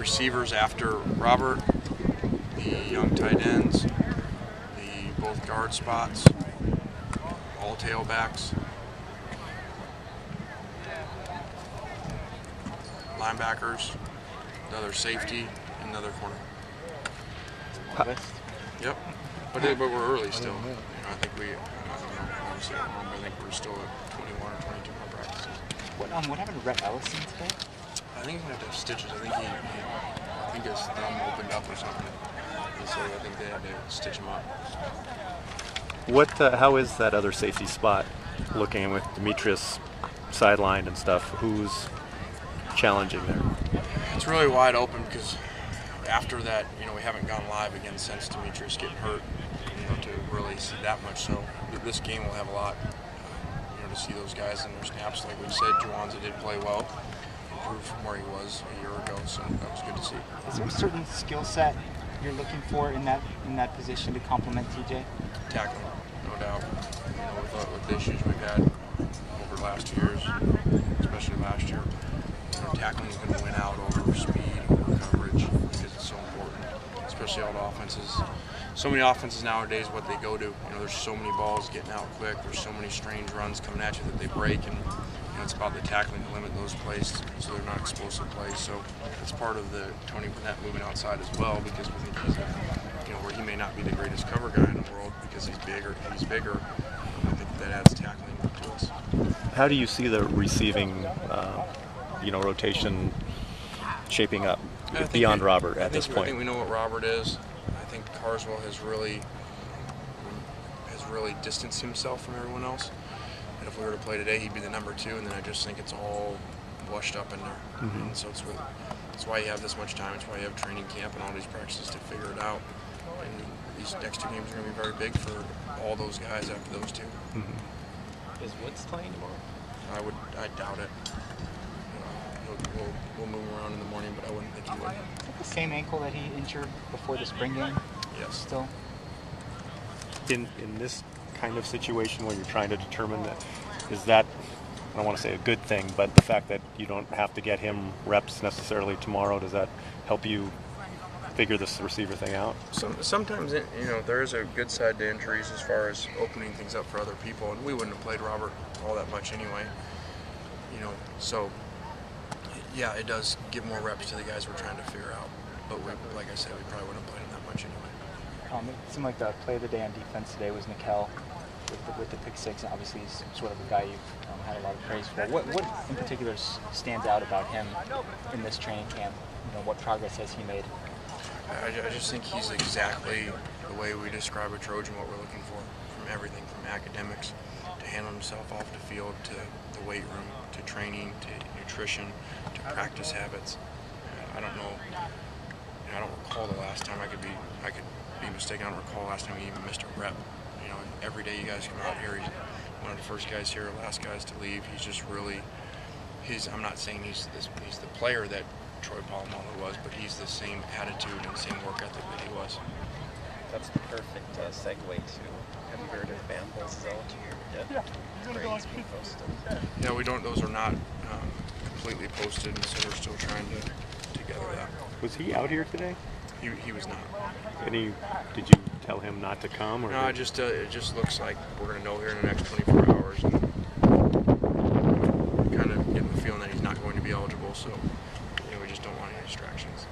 receivers after Robert, the young tight ends, both guard spots, all tailbacks, linebackers, another safety, and another corner. Yep. But we're early still. You know, I think I don't know, honestly, I think we're still at 21 or 22 more practices. What happened to Rhett Ellison today? I think he's gonna have to have stitches. I think his thumb opened up or something. And so I think they had to stitch him up. How is that other safety spot looking with Demetrius sidelined and stuff? Who's challenging there? It's really wide open because after that, you know, we haven't gone live again since Demetrius getting hurt, you know, to really see that much. So this game will have a lot, you know, to see those guys in their snaps. Like we said, Juwanza did play well, improved from where he was a year ago, so that was good to see. Is there a certain skill set you're looking for in that position to complement TJ? Tackling, no doubt. You know, with the issues we've had over the last 2 years, especially last year, you know, tackling is going to win out over speed, over coverage, because it's so important, especially all the offenses. So many offenses nowadays, what they go to, you know, there's so many balls getting out quick, there's so many strange runs coming at you that they break, and you know, it's about the tackling to limit those plays so they're not explosive plays. So it's part of the Tony Burnett moving outside as well, because we think he's you know, where he may not be the greatest cover guy in the world because he's bigger. I think that adds tackling to us. How do you see the receiving, rotation shaping up beyond Robert at this point? I think we know what Robert is. I think Carswell has really distanced himself from everyone else. And if we were to play today, he'd be the number 2, and then I just think it's all washed up in there. Mm-hmm. And so that's why you have this much time. It's why you have training camp and all these practices to figure it out. And these next 2 games are going to be very big for all those guys after those 2. Mm-hmm. Is Woods playing tomorrow? I doubt it. We'll move him around in the morning, but I wouldn't think he would. Is that the same ankle that he injured before the spring game? Yes. Still? In this kind of situation where you're trying to determine that, is that, I don't want to say a good thing, but the fact that you don't have to get him reps necessarily tomorrow, does that help you figure this receiver thing out? Sometimes, you know, there is a good side to injuries as far as opening things up for other people, and we wouldn't have played Robert all that much anyway. You know, so yeah, it does give more reps to the guys we're trying to figure out. But like I said, we probably wouldn't have played him that much anyway. It seemed like the play of the day on defense today was Nikel with the pick 6. Obviously, he's sort of a guy you've had a lot of praise for. What in particular stands out about him in this training camp? You know, what progress has he made? I just think he's exactly the way we describe a Trojan, what we're looking for, from everything, from academics to handling himself off the field, to the weight room, to training, to nutrition, to practice habits. I don't know. You know, I don't recall the last time I could be mistaken. I don't recall the last time he even missed a rep. You know, and every day you guys come out here, he's one of the first guys here, last guys to leave. He's just really. I'm not saying he's the player that Troy Polamalu was, but he's the same attitude and same work ethic that he was. That's the perfect segue to, have you heard of Van Holt's out here? Grades being posted. Yeah, we don't. Those are not completely posted, and so we're still trying to gather that. Was he out here today? He was not. Did you tell him not to come? Or no, it just looks like we're going to know here in the next 24 hours, and kind of getting the feeling that he's not going to be eligible. So, you know, we just don't want any distractions.